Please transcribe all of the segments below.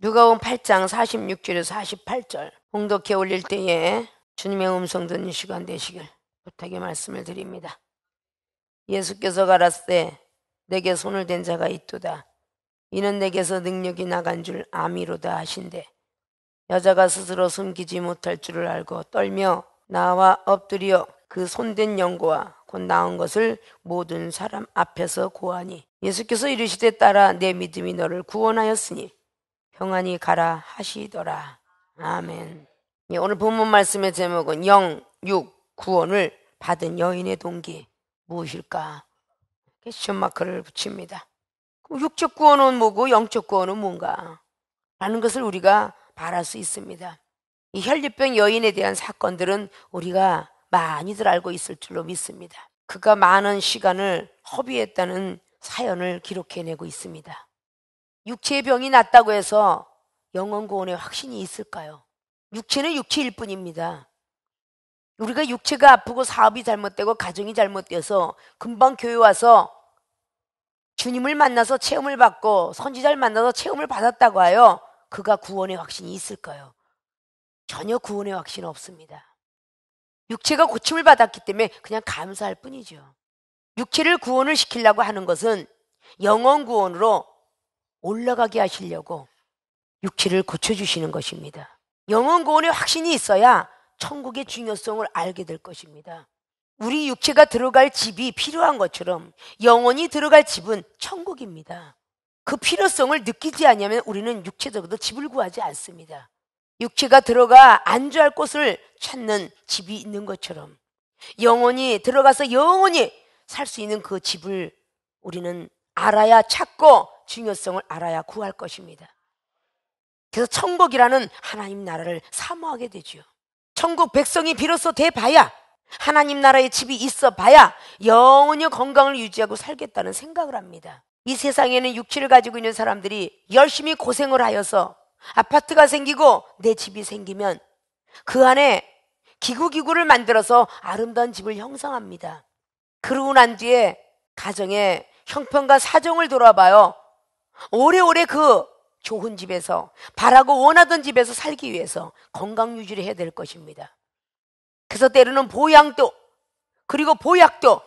누가복음 8장 46절에서 48절 봉독해 올릴 때에 주님의 음성 듣는 시간 되시길 부탁의 말씀을 드립니다. 예수께서 가라사대 내게 손을 댄 자가 있도다. 이는 내게서 능력이 나간 줄 아미로다 하신대. 여자가 스스로 숨기지 못할 줄을 알고 떨며 나와 엎드려 그 손댄 연고와 곧 나은 것을 모든 사람 앞에서 고하니 예수께서 이르시되 딸아 내 믿음이 너를 구원하였으니 평안히 가라 하시더라. 아멘. 오늘 본문 말씀의 제목은 영, 육, 구원을 받은 여인의 동기 무엇일까? 퀘스천 마크를 붙입니다. 육적 구원은 뭐고 영적 구원은 뭔가? 라는 것을 우리가 바랄 수 있습니다. 이 혈류병 여인에 대한 사건들은 우리가 많이들 알고 있을 줄로 믿습니다. 그가 많은 시간을 허비했다는 사연을 기록해내고 있습니다. 육체의 병이 낫다고 해서 영혼 구원의 확신이 있을까요? 육체는 육체일 뿐입니다. 우리가 육체가 아프고 사업이 잘못되고 가정이 잘못되어서 금방 교회 와서 주님을 만나서 체험을 받고 선지자를 만나서 체험을 받았다고 하여 그가 구원의 확신이 있을까요? 전혀 구원의 확신은 없습니다. 육체가 고침을 받았기 때문에 그냥 감사할 뿐이죠. 육체를 구원을 시키려고 하는 것은 영혼 구원으로 올라가게 하시려고 육체를 고쳐주시는 것입니다. 영혼 구원의 확신이 있어야 천국의 중요성을 알게 될 것입니다. 우리 육체가 들어갈 집이 필요한 것처럼 영혼이 들어갈 집은 천국입니다. 그 필요성을 느끼지 않으면 우리는 육체적으로 집을 구하지 않습니다. 육체가 들어가 안주할 곳을 찾는 집이 있는 것처럼 영혼이 들어가서 영원히 살 수 있는 그 집을 우리는 알아야 찾고 중요성을 알아야 구할 것입니다. 그래서 천국이라는 하나님 나라를 사모하게 되죠. 천국 백성이 비로소 돼봐야 하나님 나라의 집이 있어 봐야 영원히 건강을 유지하고 살겠다는 생각을 합니다. 이 세상에는 육체를 가지고 있는 사람들이 열심히 고생을 하여서 아파트가 생기고 내 집이 생기면 그 안에 기구를 만들어서 아름다운 집을 형성합니다. 그러고 난 뒤에 가정의 형편과 사정을 돌아봐요. 오래오래 그 좋은 집에서 바라고 원하던 집에서 살기 위해서 건강 유지를 해야 될 것입니다. 그래서 때로는 보양도 그리고 보약도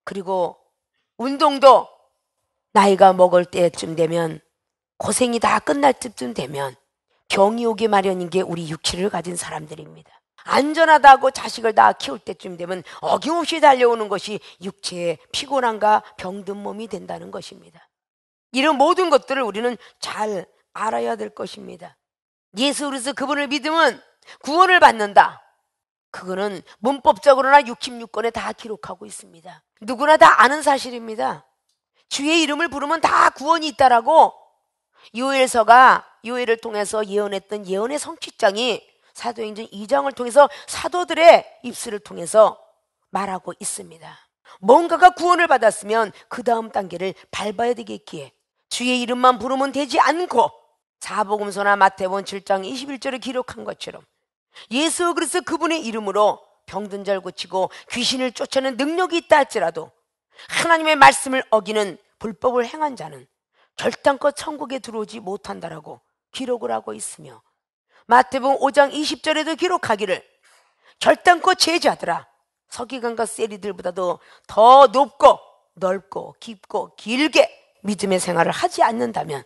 그리고 운동도 나이가 먹을 때쯤 되면 고생이 다 끝날 때쯤 되면 병이 오기 마련인 게 우리 육체를 가진 사람들입니다. 안전하다고 자식을 다 키울 때쯤 되면 어김없이 달려오는 것이 육체의 피곤함과 병든 몸이 된다는 것입니다. 이런 모든 것들을 우리는 잘 알아야 될 것입니다. 예수 그리스도 그분을 믿으면 구원을 받는다. 그거는 문법적으로나 66권에 다 기록하고 있습니다. 누구나 다 아는 사실입니다. 주의 이름을 부르면 다 구원이 있다라고 요엘서가 요엘을 통해서 예언했던 예언의 성취장이 사도행전 2장을 통해서 사도들의 입술을 통해서 말하고 있습니다. 뭔가가 구원을 받았으면 그 다음 단계를 밟아야 되겠기에 주의 이름만 부르면 되지 않고 사복음서나 마태복음 7장 21절에 기록한 것처럼 예수 그리스도 그분의 이름으로 병든 자를 고치고 귀신을 쫓아내는 능력이 있다 할지라도 하나님의 말씀을 어기는 불법을 행한 자는 결단코 천국에 들어오지 못한다라고 기록을 하고 있으며 마태복음 5장 20절에도 기록하기를 결단코 제자들아 서기관과 세리들보다도 더 높고 넓고 깊고 길게 믿음의 생활을 하지 않는다면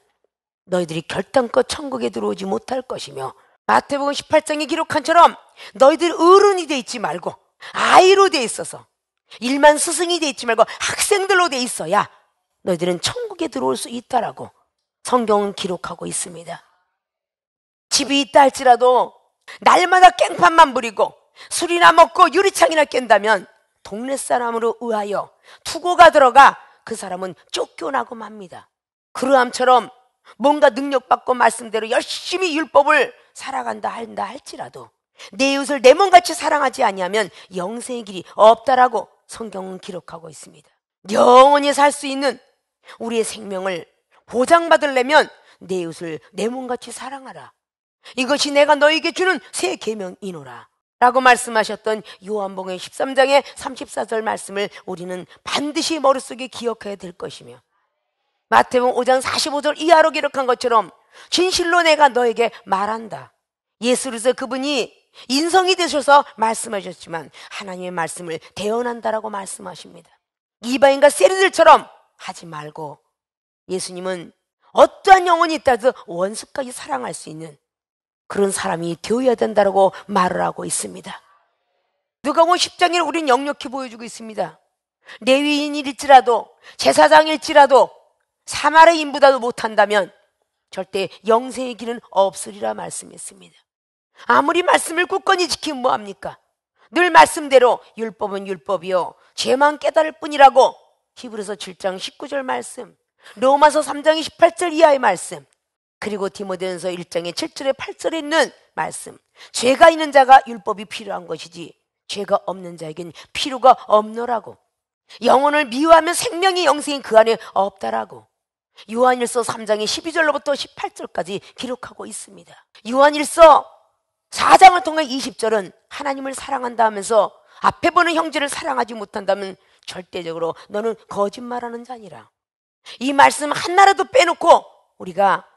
너희들이 결단코 천국에 들어오지 못할 것이며 마태복음 18장에 기록한처럼 너희들이 어른이 돼 있지 말고 아이로 돼 있어서 일만 스승이 돼 있지 말고 학생들로 돼 있어야 너희들은 천국에 들어올 수 있다라고 성경은 기록하고 있습니다. 집이 있다 할지라도 날마다 깽판만 부리고 술이나 먹고 유리창이나 깬다면 동네 사람으로 의하여 투고가 들어가 그 사람은 쫓겨나고 맙니다. 그러함처럼 뭔가 능력받고 말씀대로 열심히 율법을 살아간다 한다 할지라도 내 이웃을 내 몸같이 사랑하지 아니하면 영생의 길이 없다라고 성경은 기록하고 있습니다. 영원히 살 수 있는 우리의 생명을 보장받으려면 내 이웃을 내 몸같이 사랑하라. 이것이 내가 너에게 주는 새 계명이노라 라고 말씀하셨던 요한복음 13장의 34절 말씀을 우리는 반드시 머릿속에 기억해야 될 것이며 마태복음 5장 45절 이하로 기록한 것처럼 진실로 내가 너에게 말한다. 예수 그리스도 그분이 인성이 되셔서 말씀하셨지만 하나님의 말씀을 대언한다라고 말씀하십니다. 이방인과 세리들처럼 하지 말고 예수님은 어떠한 영혼이 있다도 원수까지 사랑할 수 있는 그런 사람이 되어야 된다라고 말을 하고 있습니다. 누가복음 10장에 우리는 역력히 보여주고 있습니다. 레위인일지라도 제사장일지라도 사마리아 인보다도 못한다면 절대 영생의 길은 없으리라 말씀했습니다. 아무리 말씀을 굳건히 지키면 뭐합니까? 늘 말씀대로 율법은 율법이요 죄만 깨달을 뿐이라고 히브리서 7장 19절 말씀, 로마서 3장 28절 이하의 말씀, 그리고 디모데전서 1장의 7절에 8절에 있는 말씀, 죄가 있는 자가 율법이 필요한 것이지 죄가 없는 자에겐 필요가 없노라고, 영혼을 미워하면 생명이 영생이 그 안에 없다라고 요한일서 3장의 12절로부터 18절까지 기록하고 있습니다. 요한일서 4장을 통해 20절은 하나님을 사랑한다 하면서 앞에 보는 형제를 사랑하지 못한다면 절대적으로 너는 거짓말하는 자니라. 이 말씀 하나라도 빼놓고 우리가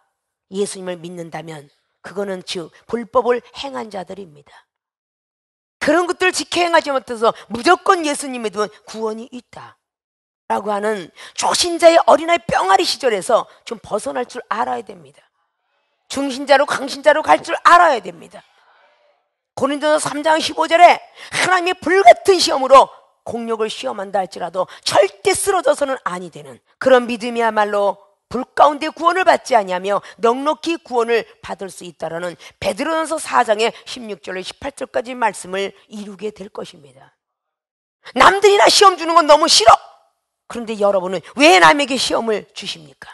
예수님을 믿는다면 그거는 즉 불법을 행한 자들입니다. 그런 것들을 지켜 행하지 못해서 무조건 예수님 믿으면 구원이 있다 라고 하는 초신자의 어린아이 뿅아리 시절에서 좀 벗어날 줄 알아야 됩니다. 중신자로 강신자로 갈 줄 알아야 됩니다. 고린도서 3장 15절에 하나님의 불같은 시험으로 공력을 시험한다 할지라도 절대 쓰러져서는 아니 되는 그런 믿음이야말로 불 가운데 구원을 받지 아니하며 넉넉히 구원을 받을 수 있다라는 베드로전서 4장의 16절로 18절까지 말씀을 이루게 될 것입니다. 남들이나 시험 주는 건 너무 싫어. 그런데 여러분은 왜 남에게 시험을 주십니까?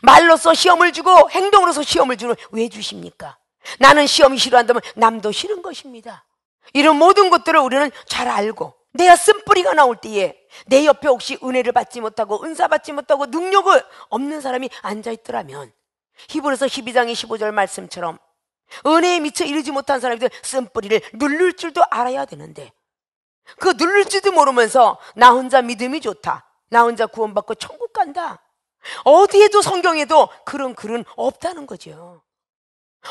말로써 시험을 주고 행동으로서 시험을 주는 왜 주십니까? 나는 시험이 싫어한다면 남도 싫은 것입니다. 이런 모든 것들을 우리는 잘 알고 내가 쓴뿌리가 나올 때에 내 옆에 혹시 은혜를 받지 못하고 은사 받지 못하고 능력을 없는 사람이 앉아있더라면 히브리서 12장의 15절 말씀처럼 은혜에 미쳐 이르지 못한 사람들 쓴뿌리를 누를 줄도 알아야 되는데 그 누를 줄도 모르면서 나 혼자 믿음이 좋다, 나 혼자 구원받고 천국 간다, 어디에도 성경에도 그런 글은 없다는 거죠.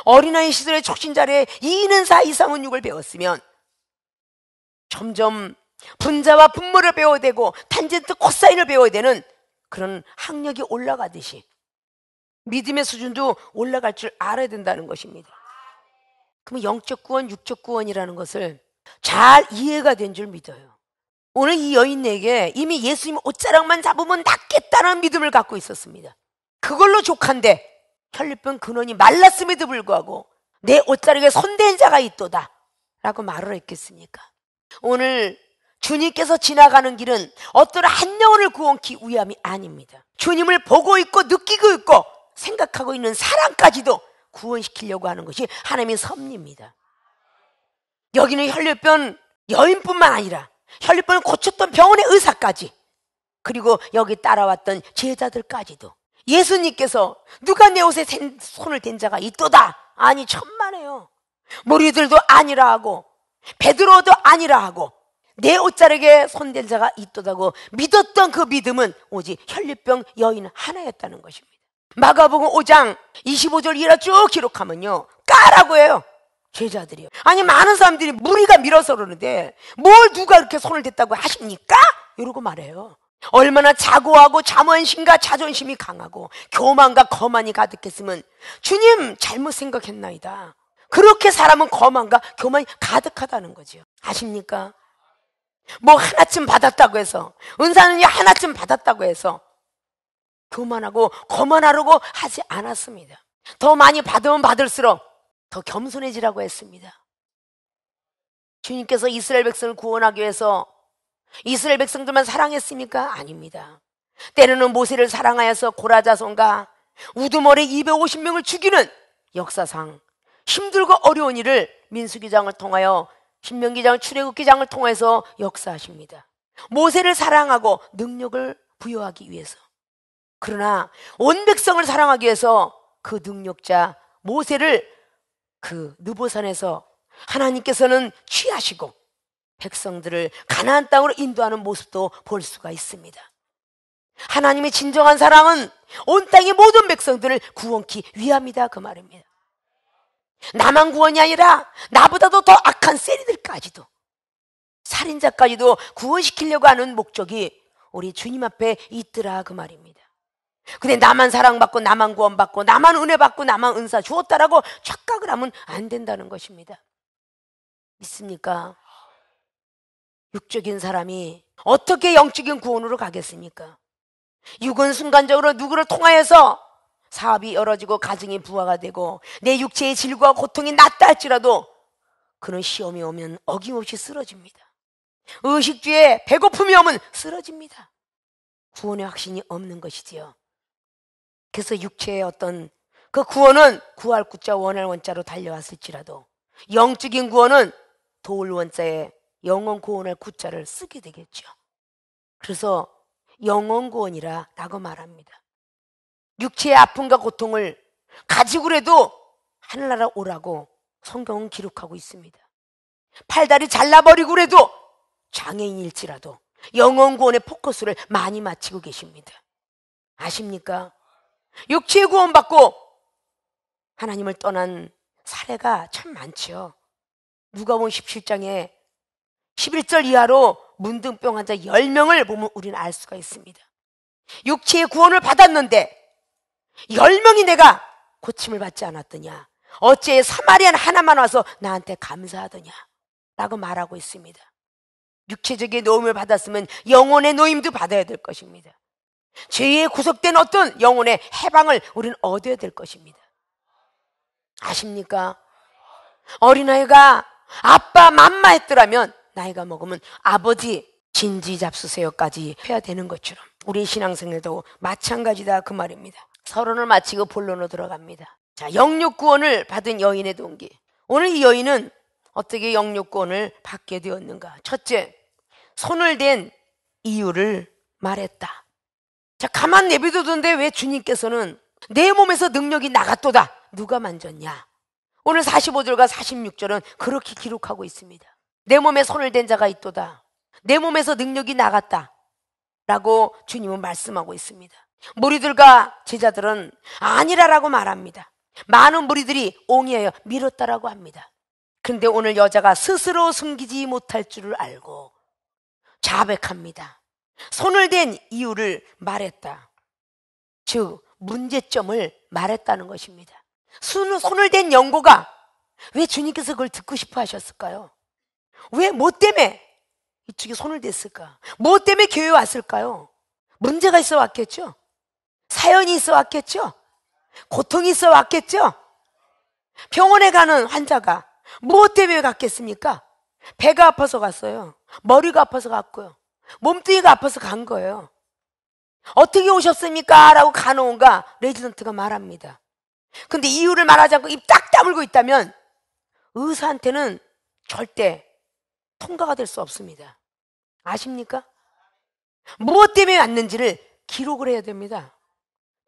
어린아이 시절에 촉신자리에 2는 4, 2, 3은 6을 배웠으면 점점 분자와 분모를 배워야 되고 탄젠트 코사인을 배워야 되는 그런 학력이 올라가듯이 믿음의 수준도 올라갈 줄 알아야 된다는 것입니다. 그럼 영적 구원, 육적 구원이라는 것을 잘 이해가 된 줄 믿어요. 오늘 이 여인에게 이미 예수님 옷자락만 잡으면 낫겠다는 믿음을 갖고 있었습니다. 그걸로 족한데 혈류병 근원이 말랐음에도 불구하고 내 옷자락에 손댄 자가 있도다 라고 말을 했겠습니까? 오늘 주님께서 지나가는 길은 어떤 한 영혼을 구원하기 위함이 아닙니다. 주님을 보고 있고 느끼고 있고 생각하고 있는 사람까지도 구원시키려고 하는 것이 하나님의 섭리입니다. 여기는 혈류병 여인뿐만 아니라 혈류병을 고쳤던 병원의 의사까지, 그리고 여기 따라왔던 제자들까지도 예수님께서 누가 내 옷에 손을 댄 자가 있도다, 아니 천만에요. 무리들도 아니라 하고 베드로도 아니라 하고 내 옷자락에 손댄 자가 있도다고 믿었던 그 믿음은 오직 혈류병 여인 하나였다는 것입니다. 마가복음 5장 25절 이하로 쭉 기록하면요, 까라고 해요. 제자들이요. 아니 많은 사람들이 무리가 밀어서 그러는데 뭘 누가 이렇게 손을 댔다고 하십니까? 이러고 말해요. 얼마나 자고하고 자만심과 자존심이 강하고 교만과 거만이 가득했으면 주님 잘못 생각했나이다. 그렇게 사람은 거만과 교만이 가득하다는 거죠. 아십니까? 뭐 하나쯤 받았다고 해서, 은사는 하나쯤 받았다고 해서 교만하고 거만하려고 하지 않았습니다. 더 많이 받으면 받을수록 더 겸손해지라고 했습니다. 주님께서 이스라엘 백성을 구원하기 위해서 이스라엘 백성들만 사랑했습니까? 아닙니다. 때로는 모세를 사랑하여서 고라 자손과 우두머리 250명을 죽이는 역사상 힘들고 어려운 일을 민수기장을 통하여, 신명기장, 출애굽기장을 통해서 역사하십니다. 모세를 사랑하고 능력을 부여하기 위해서. 그러나 온 백성을 사랑하기 위해서 그 능력자 모세를 그 느보산에서 하나님께서는 취하시고 백성들을 가나안 땅으로 인도하는 모습도 볼 수가 있습니다. 하나님의 진정한 사랑은 온 땅의 모든 백성들을 구원케 위함이다, 그 말입니다. 나만 구원이 아니라 나보다도 더 악한 세리들까지도, 살인자까지도 구원시키려고 하는 목적이 우리 주님 앞에 있더라, 그 말입니다. 근데 나만 사랑받고 나만 구원받고 나만 은혜받고 나만 은사 주었다라고 착각을 하면 안 된다는 것입니다. 믿습니까? 육적인 사람이 어떻게 영적인 구원으로 가겠습니까? 육은 순간적으로 누구를 통하여서 사업이 열어지고 가정이 부화가 되고 내 육체의 질과 고통이 낫다 할지라도 그는 시험이 오면 어김없이 쓰러집니다. 의식주에 배고픔이 오면 쓰러집니다. 구원의 확신이 없는 것이지요. 그래서 육체의 어떤 그 구원은 구할 구자 원할 원자로 달려왔을지라도 영적인 구원은 도울 원자에 영원 구원할 구자를 쓰게 되겠죠. 그래서 영원 구원이라 라고 말합니다. 육체의 아픔과 고통을 가지고라도 하늘나라 오라고 성경은 기록하고 있습니다. 팔다리 잘라버리고라도 장애인일지라도 영원 구원의 포커스를 많이 맞추고 계십니다. 아십니까? 육체의 구원받고 하나님을 떠난 사례가 참 많죠. 누가복음 17장에 11절 이하로 문둥병 환자 10명을 보면 우리는 알 수가 있습니다. 육체의 구원을 받았는데 10명이 내가 고침을 받지 않았더냐, 어째 사마리안 하나만 와서 나한테 감사하더냐 라고 말하고 있습니다. 육체적인 노임을 받았으면 영혼의 노임도 받아야 될 것입니다. 죄에 구속된 어떤 영혼의 해방을 우리는 얻어야 될 것입니다. 아십니까? 어린아이가 아빠 맘마 했더라면 나이가 먹으면 아버지 진지 잡수세요까지 해야 되는 것처럼 우리 신앙생활도 마찬가지다, 그 말입니다. 서론을 마치고 본론으로 들어갑니다. 자, 영육구원을 받은 여인의 동기. 오늘 이 여인은 어떻게 영육구원을 받게 되었는가? 첫째, 손을 댄 이유를 말했다. 자, 가만 내비두던데 왜 주님께서는 내 몸에서 능력이 나갔도다, 누가 만졌냐? 오늘 45절과 46절은 그렇게 기록하고 있습니다. 내 몸에 손을 댄 자가 있도다, 내 몸에서 능력이 나갔다 라고 주님은 말씀하고 있습니다. 무리들과 제자들은 아니라라고 말합니다. 많은 무리들이 옹이하여 밀었다라고 합니다. 그런데 오늘 여자가 스스로 숨기지 못할 줄을 알고 자백합니다. 손을 댄 이유를 말했다. 즉 문제점을 말했다는 것입니다. 손을 댄 연고가 왜 주님께서 그걸 듣고 싶어 하셨을까요? 왜, 뭐 때문에 이쪽에 손을 댔을까? 뭐 때문에 교회에 왔을까요? 문제가 있어 왔겠죠? 사연이 있어 왔겠죠? 고통이 있어 왔겠죠? 병원에 가는 환자가 무엇 때문에 갔겠습니까? 배가 아파서 갔어요. 머리가 아파서 갔고요. 몸뚱이가 아파서 간 거예요. 어떻게 오셨습니까? 라고 간호원과 레지던트가 말합니다. 근데 이유를 말하지 않고 입 딱 다물고 있다면 의사한테는 절대 통과가 될 수 없습니다. 아십니까? 무엇 때문에 왔는지를 기록을 해야 됩니다.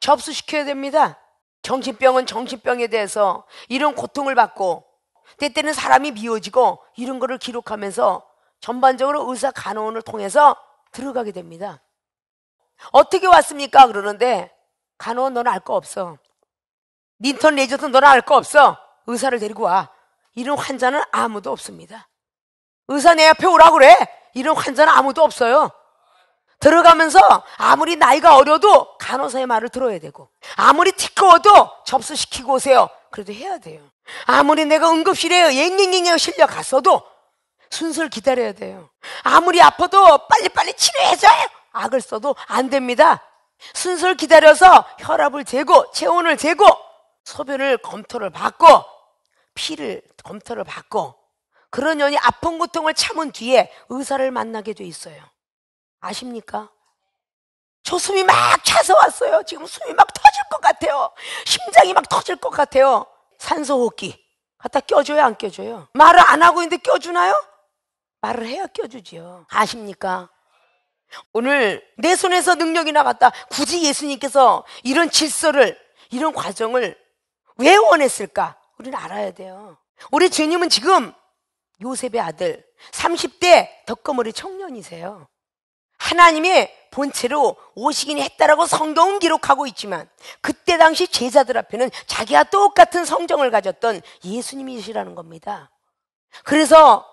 접수시켜야 됩니다. 정신병은 정신병에 대해서 이런 고통을 받고 때때는 사람이 미워지고 이런 거를 기록하면서 전반적으로 의사 간호원을 통해서 들어가게 됩니다. 어떻게 왔습니까? 그러는데 간호원 너는 알 거 없어. 닌턴 레이저도 너는 알 거 없어. 의사를 데리고 와. 이런 환자는 아무도 없습니다. 의사 내 앞에 오라고 그래. 이런 환자는 아무도 없어요. 들어가면서 아무리 나이가 어려도 간호사의 말을 들어야 되고, 아무리 티꺼워도 접수시키고 오세요. 그래도 해야 돼요. 아무리 내가 응급실에 앵앵앵 실려 갔어도 순서를 기다려야 돼요. 아무리 아파도 빨리빨리 치료해줘요. 악을 써도 안 됩니다. 순서를 기다려서 혈압을 재고 체온을 재고 소변을 검토를 받고 피를 검토를 받고 그런 년이 아픈 고통을 참은 뒤에 의사를 만나게 돼 있어요. 아십니까? 저 숨이 막 차서 왔어요. 지금 숨이 막 터질 것 같아요. 심장이 막 터질 것 같아요. 산소호흡기 갖다 껴줘요, 안 껴줘요? 말을 안 하고 있는데 껴주나요? 말을 해야 껴주지요. 아십니까? 오늘 내 손에서 능력이 나갔다. 굳이 예수님께서 이런 질서를, 이런 과정을 왜 원했을까? 우리는 알아야 돼요. 우리 주님은 지금 요셉의 아들 30대 덕거머리 청년이세요. 하나님의 본체로 오시긴 했다라고 성경은 기록하고 있지만 그때 당시 제자들 앞에는 자기와 똑같은 성정을 가졌던 예수님이시라는 겁니다. 그래서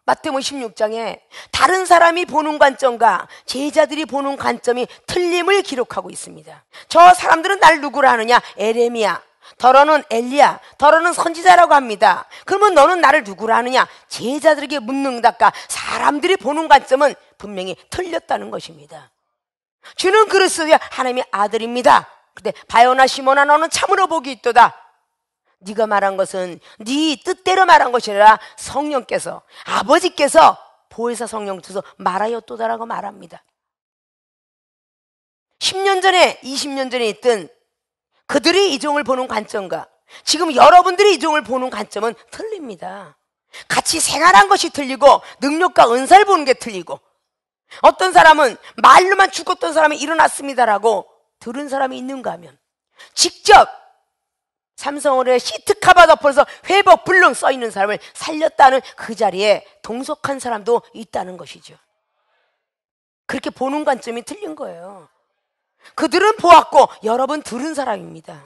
마태복음 16장에 다른 사람이 보는 관점과 제자들이 보는 관점이 틀림을 기록하고 있습니다. 저 사람들은 날 누구라 하느냐? 에레미야, 더러는 엘리야, 더러는 선지자라고 합니다. 그러면 너는 나를 누구라 하느냐? 제자들에게 묻는 답과 사람들이 보는 관점은 분명히 틀렸다는 것입니다. 주는 그리스도의 하나님의 아들입니다. 근데 바요나 시몬아 너는 참으로 복이 있도다. 네가 말한 것은 네 뜻대로 말한 것이 아니라 성령께서, 아버지께서 보혜사 성령 통해서 말하였도다라고 말합니다. 10년 전에 20년 전에 있던 그들의 이종을 보는 관점과 지금 여러분들의 이종을 보는 관점은 틀립니다. 같이 생활한 것이 틀리고 능력과 은사를 보는 게 틀리고, 어떤 사람은 말로만 죽었던 사람이 일어났습니다라고 들은 사람이 있는가 하면 직접 삼성을에 시트 카바 덮어서 회복 불능 써있는 사람을 살렸다는 그 자리에 동석한 사람도 있다는 것이죠. 그렇게 보는 관점이 틀린 거예요. 그들은 보았고 여러분 들은 사람입니다.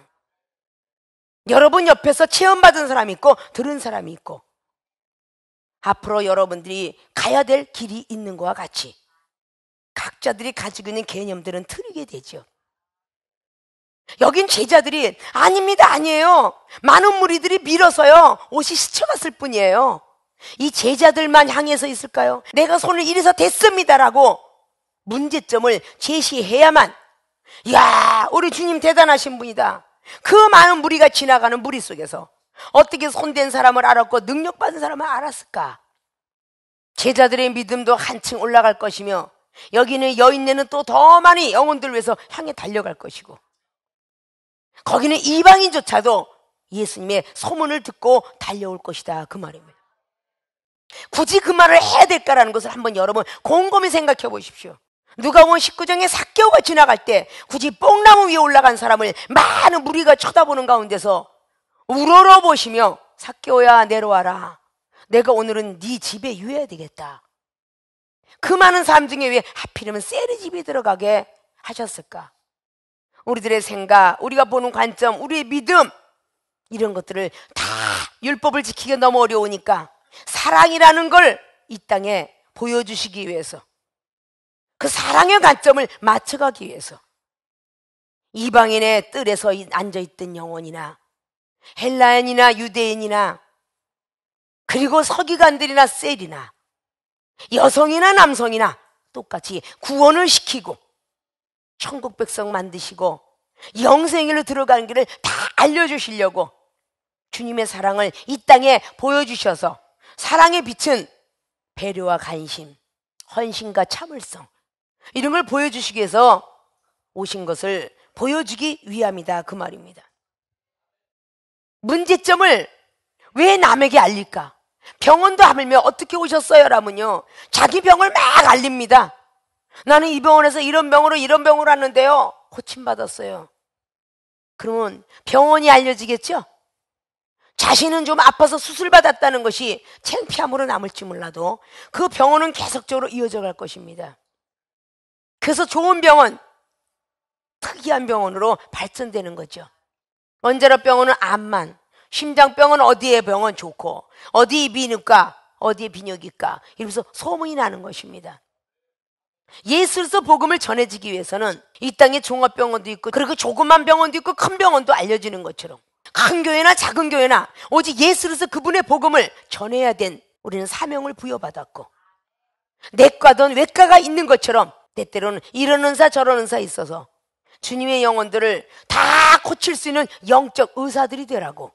여러분 옆에서 체험받은 사람이 있고 들은 사람이 있고, 앞으로 여러분들이 가야 될 길이 있는 것과 같이 각자들이 가지고 있는 개념들은 틀리게 되죠. 여긴 제자들이 아닙니다, 아니에요. 많은 무리들이 밀어서요 옷이 스쳐갔을 뿐이에요. 이 제자들만 향해서 있을까요? 내가 손을 이래서 됐습니다라고 문제점을 제시해야만, 야, 우리 주님 대단하신 분이다. 그 많은 무리가 지나가는 무리 속에서 어떻게 손댄 사람을 알았고 능력받은 사람을 알았을까? 제자들의 믿음도 한층 올라갈 것이며 여기는 여인네는 또 더 많이 영혼들을 위해서 향해 달려갈 것이고, 거기는 이방인조차도 예수님의 소문을 듣고 달려올 것이다, 그 말입니다. 굳이 그 말을 해야 될까라는 것을 한번 여러분 곰곰이 생각해 보십시오. 누가복음 19장에 삭개오가 지나갈 때 굳이 뽕나무 위에 올라간 사람을 많은 무리가 쳐다보는 가운데서 우러러보시며 삭개오야 내려와라, 내가 오늘은 네 집에 유해야 되겠다. 그 많은 사람 중에 왜 하필이면 셀의 집에 들어가게 하셨을까? 우리들의 생각, 우리가 보는 관점, 우리의 믿음, 이런 것들을 다 율법을 지키기 너무 어려우니까 사랑이라는 걸 이 땅에 보여주시기 위해서, 그 사랑의 관점을 맞춰가기 위해서 이방인의 뜰에서 앉아있던 영혼이나 헬라인이나 유대인이나 그리고 서기관들이나 셀이나 여성이나 남성이나 똑같이 구원을 시키고 천국 백성 만드시고 영생일로 들어가는 길을 다 알려주시려고 주님의 사랑을 이 땅에 보여주셔서 사랑의 빛은 배려와 관심, 헌신과 참을성, 이런 걸 보여주시기 위해서 오신 것을 보여주기 위함이다, 그 말입니다. 문제점을 왜 남에게 알릴까? 병원도 하물며 어떻게 오셨어요? 라면요, 자기 병을 막 알립니다. 나는 이 병원에서 이런 병으로 왔는데요, 고침받았어요. 그러면 병원이 알려지겠죠? 자신은 좀 아파서 수술받았다는 것이 창피함으로 남을지 몰라도 그 병원은 계속적으로 이어져 갈 것입니다. 그래서 좋은 병원, 특이한 병원으로 발전되는 거죠. 원자로병원은 암만, 심장병은 어디에 병원 좋고, 어디 비누과, 어디에 비뇨기과, 이러면서 소문이 나는 것입니다. 예수로서 복음을 전해지기 위해서는 이 땅에 종합병원도 있고, 그리고 조그만 병원도 있고 큰 병원도 알려지는 것처럼 큰 교회나 작은 교회나 오직 예수로서 그분의 복음을 전해야 된 우리는 사명을 부여받았고, 내과든 외과가 있는 것처럼 때때로는 이런 은사 저런 은사 있어서 주님의 영혼들을 다 고칠 수 있는 영적 의사들이 되라고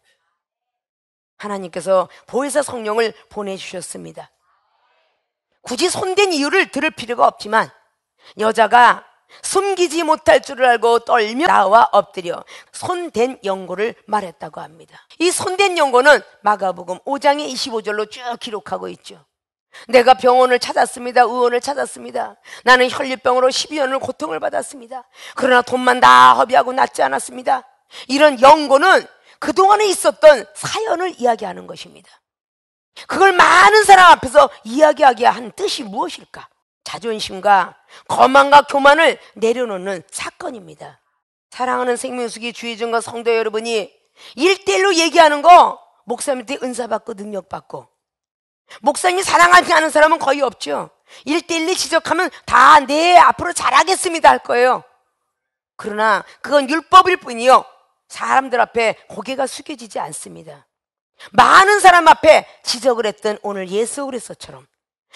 하나님께서 보혜사 성령을 보내주셨습니다. 굳이 손댄 이유를 들을 필요가 없지만 여자가 숨기지 못할 줄을 알고 떨며 나와 엎드려 손댄 연고를 말했다고 합니다. 이 손댄 연고는 마가복음 5장의 25절로 쭉 기록하고 있죠. 내가 병원을 찾았습니다. 의원을 찾았습니다. 나는 혈류병으로 12년을 고통을 받았습니다. 그러나 돈만 다 허비하고 낫지 않았습니다. 이런 연고는 그동안에 있었던 사연을 이야기하는 것입니다. 그걸 많은 사람 앞에서 이야기하게 한 뜻이 무엇일까? 자존심과 거만과 교만을 내려놓는 사건입니다. 사랑하는 생명수기 주의종과 성도 여러분이 1대1로 얘기하는 거 목사님한테 은사받고 능력받고, 목사님이 사랑하지 않은 사람은 거의 없죠. 1대1로 지적하면 다 네 앞으로 잘하겠습니다 할 거예요. 그러나 그건 율법일 뿐이요, 사람들 앞에 고개가 숙여지지 않습니다. 많은 사람 앞에 지적을 했던 오늘 예수 그리스도처럼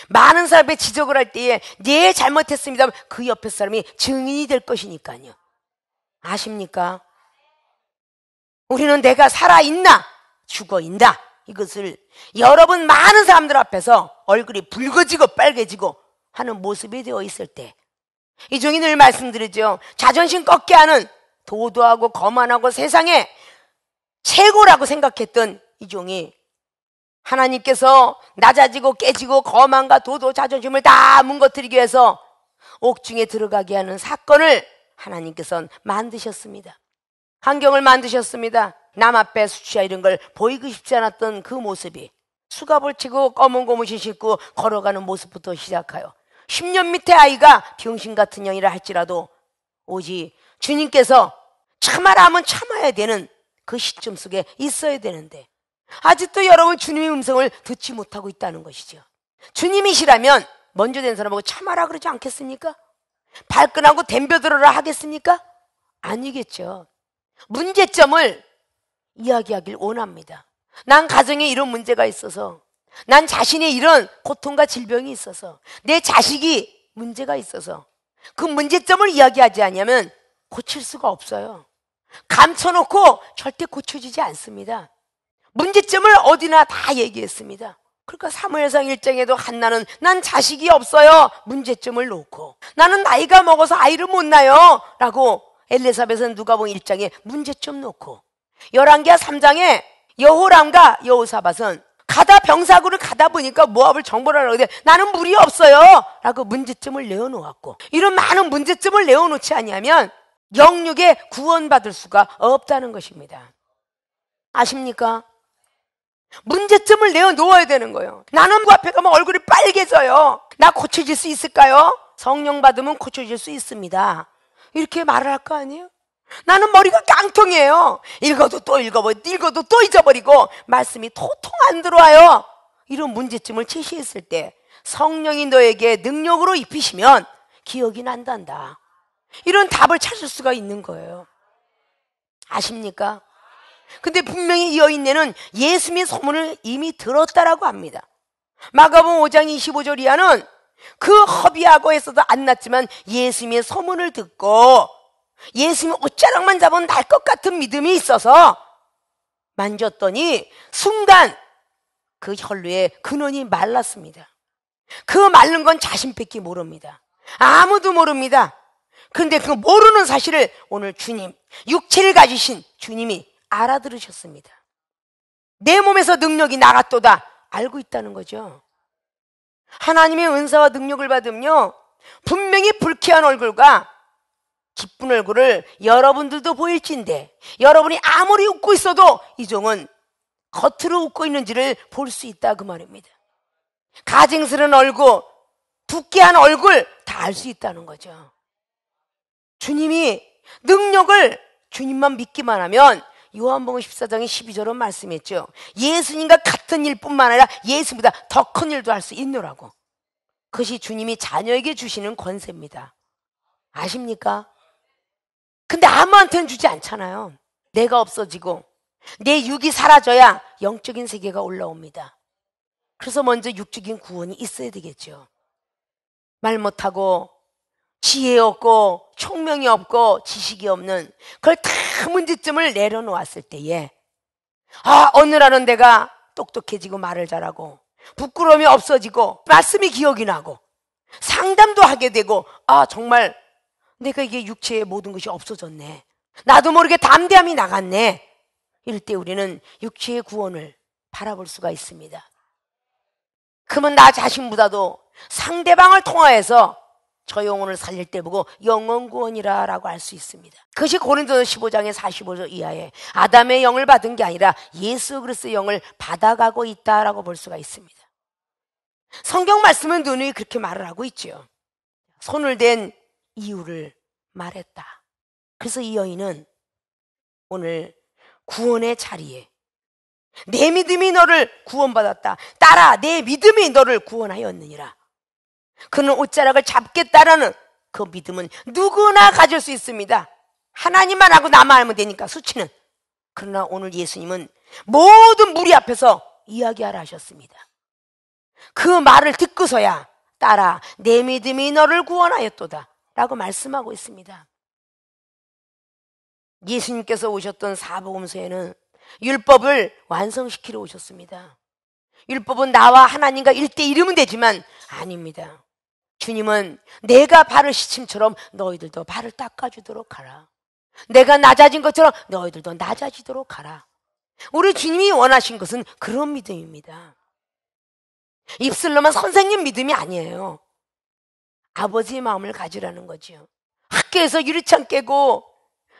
많은 사람 앞에 지적을 할 때에 네 잘못했습니다 그 옆에 사람이 증인이 될 것이니까요. 아십니까? 우리는 내가 살아있나 죽어있나 이것을 여러분 많은 사람들 앞에서 얼굴이 붉어지고 빨개지고 하는 모습이 되어 있을 때, 이 종이 늘 말씀드리죠. 자존심 꺾게 하는 도도하고 거만하고 세상에 최고라고 생각했던 이 종이 하나님께서 낮아지고 깨지고 거만과 도도 자존심을 다 뭉거뜨리기 위해서 옥중에 들어가게 하는 사건을 하나님께서는 만드셨습니다. 환경을 만드셨습니다. 남 앞에 수치야 이런 걸 보이고 싶지 않았던 그 모습이 수갑을 치고 검은 고무신 신고 걸어가는 모습부터 시작하여 10년 밑에 아이가 병신 같은 영이라 할지라도 오직 주님께서 참아라 하면 참아야 되는 그 시점 속에 있어야 되는데, 아직도 여러분 주님의 음성을 듣지 못하고 있다는 것이죠. 주님이시라면 먼저 된 사람하고 참아라 그러지 않겠습니까? 발끈하고 덤벼들어라 하겠습니까? 아니겠죠. 문제점을 이야기하길 원합니다. 난 가정에 이런 문제가 있어서, 난 자신의 이런 고통과 질병이 있어서, 내 자식이 문제가 있어서 그 문제점을 이야기하지 않으면 고칠 수가 없어요. 감춰놓고 절대 고쳐지지 않습니다. 문제점을 어디나 다 얘기했습니다. 그러니까 사무엘상 1장에도 한나는 난 자식이 없어요 문제점을 놓고, 나는 나이가 먹어서 아이를 못 낳아요 라고 엘리사벳은 누가복음 1장에 문제점 놓고, 11개 3장에 여호람과 여호사밧은 가다 병사구를 가다 보니까 모압을 정벌하려고 하는데 나는 물이 없어요 라고 문제점을 내어놓았고, 이런 많은 문제점을 내어놓지 않으면 영육에 구원받을 수가 없다는 것입니다. 아십니까? 문제점을 내어놓아야 되는 거예요. 나는 그 앞에 가면 얼굴이 빨개져요. 나 고쳐질 수 있을까요? 성령 받으면 고쳐질 수 있습니다. 이렇게 말을 할 거 아니에요? 나는 머리가 깡통이에요. 읽어도 또 읽어버리고 읽어도 또 잊어버리고 말씀이 도통 안 들어와요. 이런 문제점을 제시했을 때 성령이 너에게 능력으로 입히시면 기억이 난단다. 이런 답을 찾을 수가 있는 거예요. 아십니까? 근데 분명히 이 여인네는 예수님의 소문을 이미 들었다라고 합니다. 마가복음 5장 25절 이하는 그 허비하고에서도 안 났지만 예수님의 소문을 듣고 예수님의 옷자락만 잡으면 날 것 같은 믿음이 있어서 만졌더니 순간 그 혈루의 근원이 말랐습니다. 그 마른 건 자신밖에 모릅니다. 아무도 모릅니다. 그런데 그 모르는 사실을 오늘 주님, 육체를 가지신 주님이 알아들으셨습니다. 내 몸에서 능력이 나갔도다 알고 있다는 거죠. 하나님의 은사와 능력을 받으면요, 분명히 불쾌한 얼굴과 기쁜 얼굴을 여러분들도 보일진데 여러분이 아무리 웃고 있어도 이 종은 겉으로 웃고 있는지를 볼 수 있다 그 말입니다. 가증스러운 얼굴, 부캐한 얼굴 다 알 수 있다는 거죠. 주님이 능력을 주님만 믿기만 하면 요한복음 14장의 12절은 말씀했죠. 예수님과 같은 일뿐만 아니라 예수보다 더 큰 일도 할 수 있노라고. 그것이 주님이 자녀에게 주시는 권세입니다. 아십니까? 근데 아무한테는 주지 않잖아요. 내가 없어지고 내 육이 사라져야 영적인 세계가 올라옵니다. 그래서 먼저 육적인 구원이 있어야 되겠죠. 말 못하고 지혜 없고 총명이 없고 지식이 없는 그걸 다 문제점을 내려놓았을 때에 어느 날은 내가 똑똑해지고 말을 잘하고 부끄러움이 없어지고 말씀이 기억이 나고 상담도 하게 되고 정말 내가 이게 육체의 모든 것이 없어졌네. 나도 모르게 담대함이 나갔네. 이럴 때 우리는 육체의 구원을 바라볼 수가 있습니다. 그러면 나 자신보다도 상대방을 통하여서 저 영혼을 살릴 때 보고 영혼 구원이라 라고 할 수 있습니다. 그것이 고린도서 15장의 45절 이하에 아담의 영을 받은 게 아니라 예수 그리스도의 영을 받아가고 있다라고 볼 수가 있습니다. 성경 말씀은 누누이 그렇게 말을 하고 있죠. 손을 댄 이유를 말했다. 그래서 이 여인은 오늘 구원의 자리에 내 믿음이 너를 구원받았다. 딸아, 내 믿음이 너를 구원하였느니라. 그는 옷자락을 잡겠다라는 그 믿음은 누구나 가질 수 있습니다. 하나님만 하고 나만 알면 되니까, 수치는. 그러나 오늘 예수님은 모든 무리 앞에서 이야기하라 하셨습니다. 그 말을 듣고서야 딸아, 내 믿음이 너를 구원하였도다 라고 말씀하고 있습니다. 예수님께서 오셨던 사복음서에는 율법을 완성시키러 오셨습니다. 율법은 나와 하나님과 1대1이면 되지만 아닙니다. 주님은 내가 발을 씻음처럼 너희들도 발을 닦아주도록 하라. 내가 낮아진 것처럼 너희들도 낮아지도록 하라. 우리 주님이 원하신 것은 그런 믿음입니다. 입술로만 선생님 믿음이 아니에요. 아버지의 마음을 가지라는 거죠. 학교에서 유리창 깨고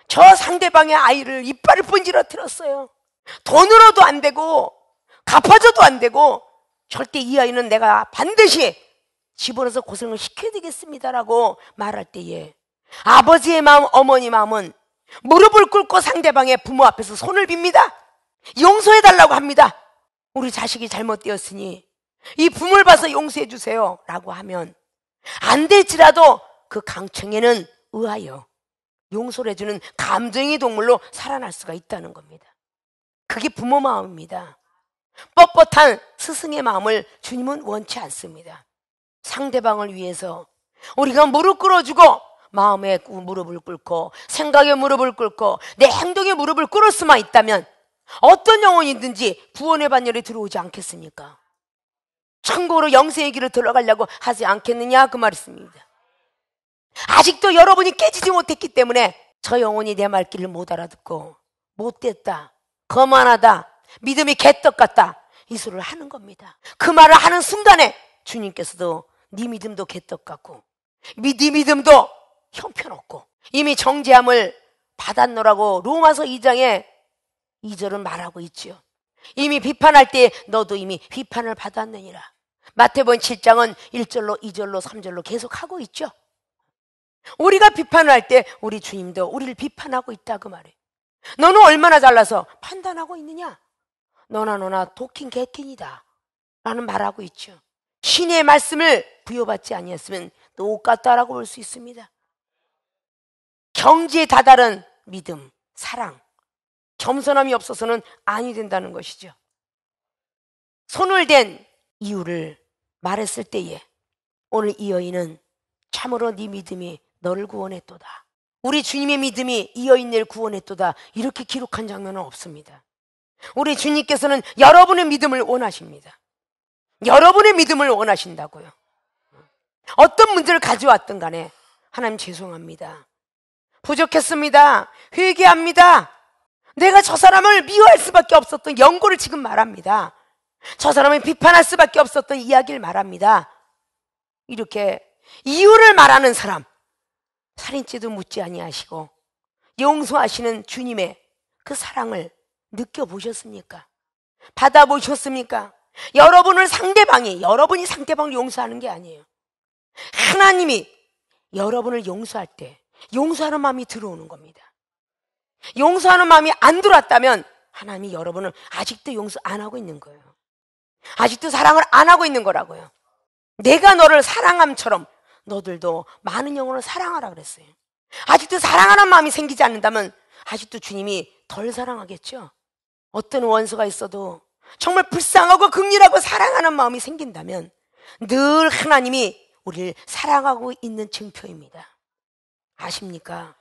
저 상대방의 아이를 이빨을 번지러뜨렸어요. 돈으로도 안 되고 갚아줘도 안 되고 절대 이 아이는 내가 반드시 집어넣어서 고생을 시켜야 되겠습니다라고 말할 때에 아버지의 마음, 어머니 마음은 무릎을 꿇고 상대방의 부모 앞에서 손을 빕니다. 용서해달라고 합니다. 우리 자식이 잘못되었으니 이 부모를 봐서 용서해 주세요 라고 하면 안 될지라도 그 강청에는 의하여 용서를 해주는 감정의 동물로 살아날 수가 있다는 겁니다. 그게 부모 마음입니다. 뻣뻣한 스승의 마음을 주님은 원치 않습니다. 상대방을 위해서 우리가 무릎 꿇어주고 마음에 무릎을 꿇고 생각에 무릎을 꿇고 내 행동에 무릎을 꿇을 수만 있다면 어떤 영혼이든지 구원의 반열에 들어오지 않겠습니까? 천국으로 영생의 길을 들어가려고 하지 않겠느냐 그 말씀입니다. 아직도 여러분이 깨지지 못했기 때문에 저 영혼이 내 말귀를 못 알아듣고 못됐다, 거만하다, 믿음이 개떡 같다 이 소리를 하는 겁니다. 그 말을 하는 순간에 주님께서도 네 믿음도 개떡 같고 네 믿음도 형편없고 이미 정죄함을 받았노라고 로마서 2장에 2절은 말하고 있죠. 이미 비판할 때 너도 이미 비판을 받았느니라. 마태복음 7장은 1절로 2절로 3절로 계속 하고 있죠. 우리가 비판을 할 때 우리 주님도 우리를 비판하고 있다 그 말이에요. 너는 얼마나 잘나서 판단하고 있느냐? 너나 도킹 개킹이다 라는 말하고 있죠. 신의 말씀을 부여받지 아니했으면 똑같다라고 볼 수 있습니다. 경지에 다다른 믿음, 사랑, 겸손함이 없어서는 아니 된다는 것이죠. 손을 댄 이유를 말했을 때에 오늘 이 여인은 참으로 네 믿음이 너를 구원했도다. 우리 주님의 믿음이 이 여인을 구원했도다. 이렇게 기록한 장면은 없습니다. 우리 주님께서는 여러분의 믿음을 원하십니다. 여러분의 믿음을 원하신다고요. 어떤 문제를 가져왔든 간에 하나님 죄송합니다. 부족했습니다. 회개합니다. 내가 저 사람을 미워할 수밖에 없었던 연고를 지금 말합니다. 저 사람을 비판할 수밖에 없었던 이야기를 말합니다. 이렇게 이유를 말하는 사람, 살인죄도 묻지 아니하시고 용서하시는 주님의 그 사랑을 느껴보셨습니까? 받아보셨습니까? 여러분이 상대방을 용서하는 게 아니에요. 하나님이 여러분을 용서할 때 용서하는 마음이 들어오는 겁니다. 용서하는 마음이 안 들어왔다면 하나님이 여러분을 아직도 용서 안 하고 있는 거예요. 아직도 사랑을 안 하고 있는 거라고요. 내가 너를 사랑함처럼 너들도 많은 영혼을 사랑하라 그랬어요. 아직도 사랑하는 마음이 생기지 않는다면 아직도 주님이 덜 사랑하겠죠. 어떤 원수가 있어도 정말 불쌍하고 긍휼하고 사랑하는 마음이 생긴다면 늘 하나님이 우리를 사랑하고 있는 증표입니다. 아십니까?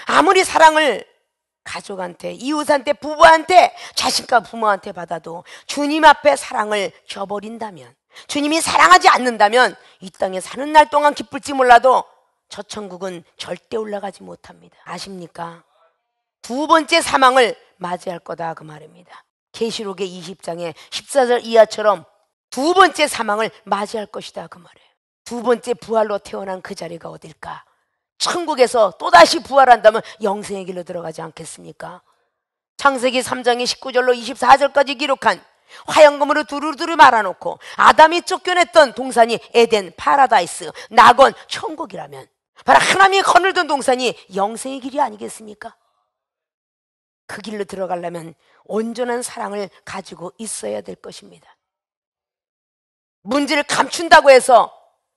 아무리 사랑을 가족한테, 이웃한테, 부부한테, 자식과 부모한테 받아도 주님 앞에 사랑을 저버린다면, 주님이 사랑하지 않는다면 이 땅에 사는 날 동안 기쁠지 몰라도 저 천국은 절대 올라가지 못합니다. 아십니까? 두 번째 사망을 맞이할 거다 그 말입니다. 계시록의 20장의 14절 이하처럼 두 번째 사망을 맞이할 것이다 그 말이에요. 두 번째 부활로 태어난 그 자리가 어딜까? 천국에서 또다시 부활한다면 영생의 길로 들어가지 않겠습니까? 창세기 3장의 19절로 24절까지 기록한 화영금으로 두루두루 말아놓고 아담이 쫓겨냈던 동산이 에덴, 파라다이스, 낙원, 천국이라면 바로 하나님이 거느던 동산이 영생의 길이 아니겠습니까? 그 길로 들어가려면 온전한 사랑을 가지고 있어야 될 것입니다. 문제를 감춘다고 해서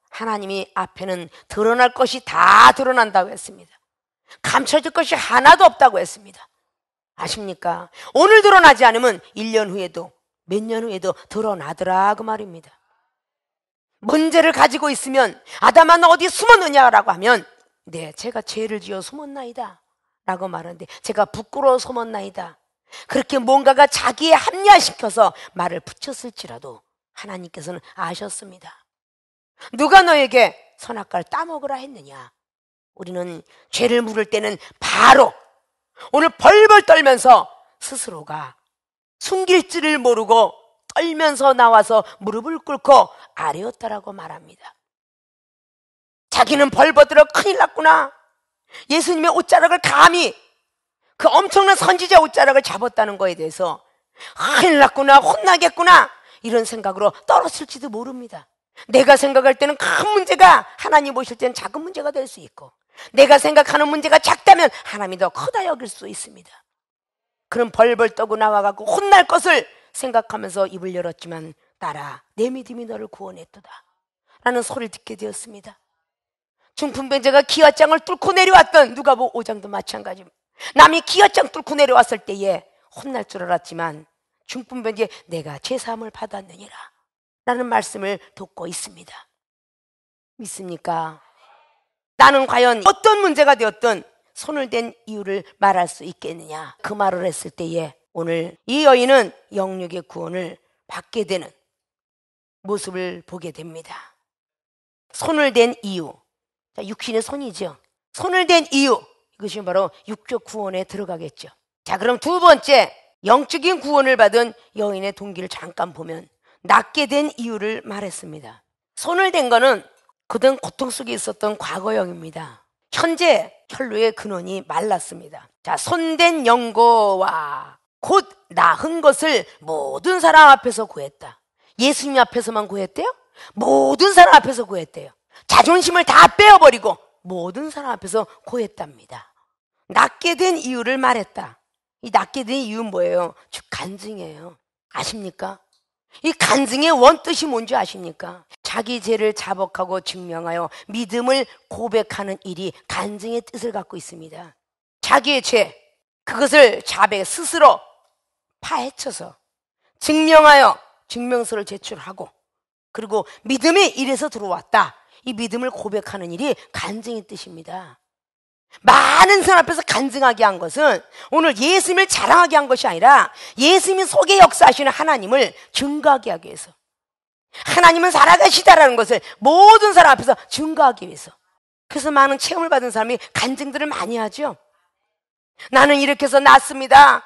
하나님이 앞에는 드러날 것이 다 드러난다고 했습니다. 감춰질 것이 하나도 없다고 했습니다. 아십니까? 오늘 드러나지 않으면 1년 후에도 몇 년 후에도 드러나더라 그 말입니다. 문제를 가지고 있으면 아담아 너 어디 숨었느냐라고 하면 네 제가 죄를 지어 숨었나이다 라고 말하는데 제가 부끄러워 숨었나이다. 그렇게 뭔가가 자기에 합리화시켜서 말을 붙였을지라도 하나님께서는 아셨습니다. 누가 너에게 선악과를 따먹으라 했느냐? 우리는 죄를 물을 때는 바로 오늘 벌벌 떨면서 스스로가 숨길 줄을 모르고 떨면서 나와서 무릎을 꿇고 아뢰었다라고 말합니다. 자기는 벌벌들어 큰일 났구나. 예수님의 옷자락을 감히 그 엄청난 선지자 옷자락을 잡았다는 거에 대해서 큰일 났구나, 혼나겠구나 이런 생각으로 떨었을지도 모릅니다. 내가 생각할 때는 큰 문제가 하나님 보실 때는 작은 문제가 될 수 있고 내가 생각하는 문제가 작다면 하나님이 더 크다 여길 수 있습니다. 그럼 벌벌 떠고 나와가지고 혼날 것을 생각하면서 입을 열었지만 딸아 내 믿음이 너를 구원했도다 라는 소리를 듣게 되었습니다. 중풍병자가 기와장을 뚫고 내려왔던 누가복음 5장도 마찬가지입니다. 남이 기와장 뚫고 내려왔을 때에 혼날 줄 알았지만 중풍병자에 내가 죄사함을 받았느니라 라는 말씀을 듣고 있습니다. 믿습니까? 나는 과연 어떤 문제가 되었든 손을 댄 이유를 말할 수 있겠느냐 그 말을 했을 때에 오늘 이 여인은 영육의 구원을 받게 되는 모습을 보게 됩니다. 손을 댄 이유, 자, 육신의 손이죠. 손을 댄 이유, 이것이 바로 육적 구원에 들어가겠죠. 자, 그럼 두 번째 영적인 구원을 받은 여인의 동기를 잠깐 보면 낫게 된 이유를 말했습니다. 손을 댄 거는 그동 고통 속에 있었던 과거형입니다. 현재 혈루의 근원이 말랐습니다. 자, 손댄 영고와 곧 나은 것을 모든 사람 앞에서 구했다. 예수님 앞에서만 구했대요? 모든 사람 앞에서 구했대요. 자존심을 다 빼어버리고 모든 사람 앞에서 구했답니다. 낫게 된 이유를 말했다. 이 낫게 된 이유는 뭐예요? 즉 간증이에요. 아십니까? 이 간증의 원뜻이 뭔지 아십니까? 자기 죄를 자복하고 증명하여 믿음을 고백하는 일이 간증의 뜻을 갖고 있습니다. 자기의 죄, 그것을 자백 스스로 파헤쳐서 증명하여 증명서를 제출하고 그리고 믿음이 이래서 들어왔다. 이 믿음을 고백하는 일이 간증의 뜻입니다. 많은 사람 앞에서 간증하게 한 것은 오늘 예수님을 자랑하게 한 것이 아니라 예수님이 속에 역사하시는 하나님을 증거하게 하기 위해서 하나님은 살아계시다라는 것을 모든 사람 앞에서 증거하기 위해서 그래서 많은 체험을 받은 사람이 간증들을 많이 하죠. 나는 이렇게 해서 낫습니다.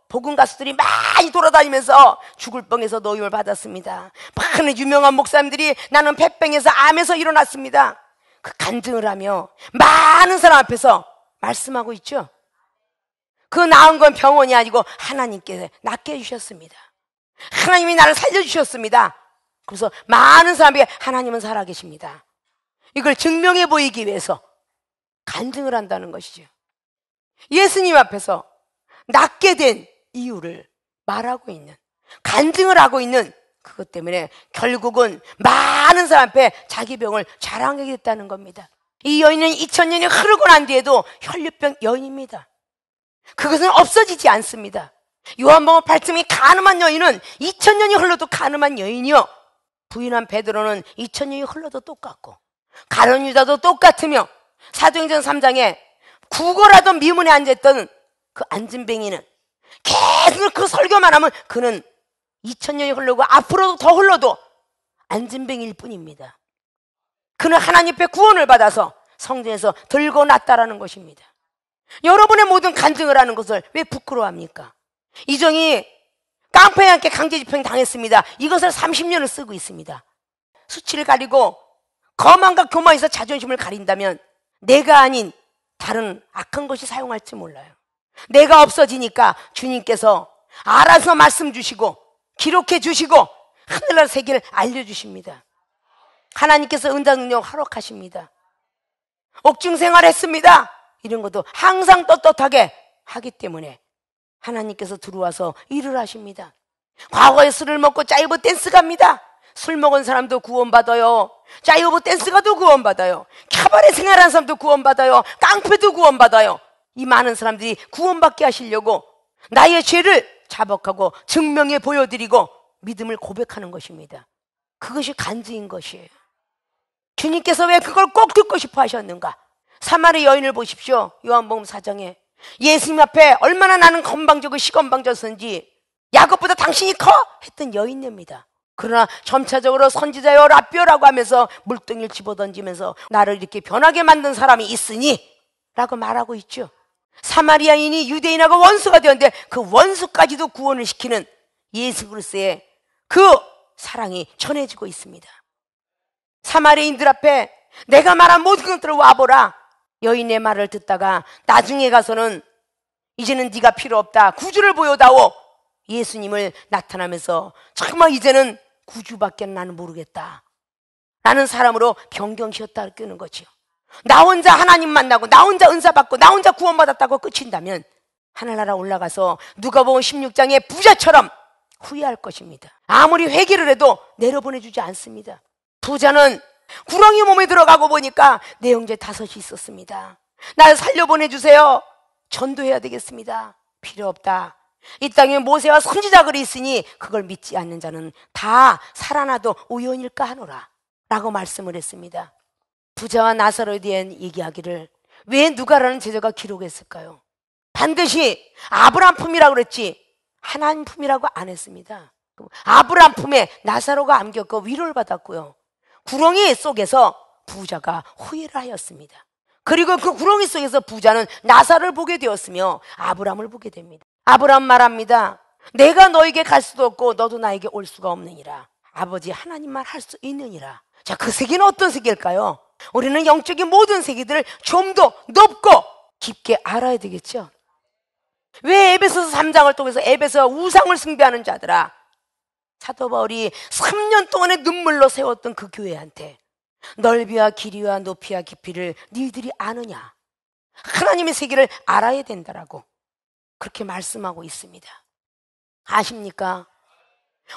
복음 가수들이 많이 돌아다니면서 죽을 뻥에서 노임을 받았습니다. 많은 유명한 목사님들이 나는 폐병에서 암에서 일어났습니다. 그 간증을 하며 많은 사람 앞에서 말씀하고 있죠. 그 나은 건 병원이 아니고 하나님께서 낫게 해주셨습니다. 하나님이 나를 살려주셨습니다. 그래서 많은 사람에게 하나님은 살아계십니다. 이걸 증명해 보이기 위해서 간증을 한다는 것이죠. 예수님 앞에서 낫게 된 이유를 말하고 있는, 간증을 하고 있는 그것 때문에 결국은 많은 사람 앞에 자기 병을 자랑하게 됐다는 겁니다. 이 여인은 2000년이 흐르고 난 뒤에도 혈류병 여인입니다. 그것은 없어지지 않습니다. 요한복음 8장의 간음한 여인은 2000년이 흘러도 간음한 여인이요, 부인한 베드로는 2000년이 흘러도 똑같고 가룟 유다도 똑같으며 사도행전 3장에 구걸하던 미문에 앉아있던 그 안진뱅이는 계속 그 설교만 하면 그는 2000년이 흘러고 앞으로도 더 흘러도 안진뱅이일 뿐입니다. 그는 하나님 앞에 구원을 받아서 성전에서 들고 났다라는 것입니다. 여러분의 모든 간증을 하는 것을 왜 부끄러워합니까? 이정이 깡패에 함께 강제 집행 당했습니다. 이것을 30년을 쓰고 있습니다. 수치를 가리고 거만과 교만에서 자존심을 가린다면 내가 아닌 다른 악한 것이 사용할지 몰라요. 내가 없어지니까 주님께서 알아서 말씀 주시고 기록해 주시고 하늘나라 세계를 알려주십니다. 하나님께서 은사 능력 허락하십니다. 옥중 생활했습니다. 이런 것도 항상 떳떳하게 하기 때문에 하나님께서 들어와서 일을 하십니다. 과거에 술을 먹고 짜이브 댄스 갑니다. 술 먹은 사람도 구원받아요. 짜이브 댄스 가도 구원받아요. 캬바레 생활하는 사람도 구원받아요. 깡패도 구원받아요. 이 많은 사람들이 구원받게 하시려고 나의 죄를 자복하고 증명해 보여드리고 믿음을 고백하는 것입니다. 그것이 간증인 것이에요. 주님께서 왜 그걸 꼭 듣고 싶어 하셨는가? 사마리 여인을 보십시오. 요한복음 4장에 예수님 앞에 얼마나 나는 건방지고 시건방졌는지 야곱보다 당신이 커? 했던 여인입니다. 그러나 점차적으로 선지자여 라삐오라고 하면서 물동이를 집어던지면서 나를 이렇게 변하게 만든 사람이 있으니 라고 말하고 있죠. 사마리아인이 유대인하고 원수가 되었는데 그 원수까지도 구원을 시키는 예수 그리스도의 그 사랑이 전해지고 있습니다. 사마리아인들 앞에 내가 말한 모든 것들을 와보라. 여인의 말을 듣다가 나중에 가서는 이제는 네가 필요 없다. 구주를 보여다오. 예수님을 나타나면서 정말 이제는 구주밖에 나는 모르겠다 라는 사람으로 변경시켰다 끄는 거죠. 나 혼자 하나님 만나고 나 혼자 은사 받고 나 혼자 구원받았다고 끝인다면 하늘나라 올라가서 누가복음 16장의 부자처럼 후회할 것입니다. 아무리 회개를 해도 내려보내주지 않습니다. 부자는 구렁이 몸에 들어가고 보니까 내 형제 5이 있었습니다. 날 살려보내주세요. 전도해야 되겠습니다. 필요 없다. 이 땅에 모세와 선지자들이 있으니 그걸 믿지 않는 자는 다 살아나도 우연일까 하노라 라고 말씀을 했습니다. 부자와 나사로에 대한 얘기하기를 왜 누가라는 제자가 기록했을까요? 반드시 아브라함 품이라고 그랬지 하나님 품이라고 안 했습니다. 아브라함 품에 나사로가 안겼고 위로를 받았고요. 구렁이 속에서 부자가 후회를 하였습니다. 그리고 그 구렁이 속에서 부자는 나사로를 보게 되었으며 아브라함을 보게 됩니다. 아브라함 말합니다. 내가 너에게 갈 수도 없고 너도 나에게 올 수가 없느니라. 아버지 하나님만 할 수 있느니라. 자, 그 세계는 어떤 세계일까요? 우리는 영적인 모든 세계들을 좀 더 높고 깊게 알아야 되겠죠. 왜 에베소서 3장을 통해서 에베소 우상을 숭배하는 자들아, 사도 바울이 3년 동안의 눈물로 세웠던 그 교회한테 넓이와 길이와 높이와 깊이를 너희들이 아느냐? 하나님의 세계를 알아야 된다라고 그렇게 말씀하고 있습니다. 아십니까?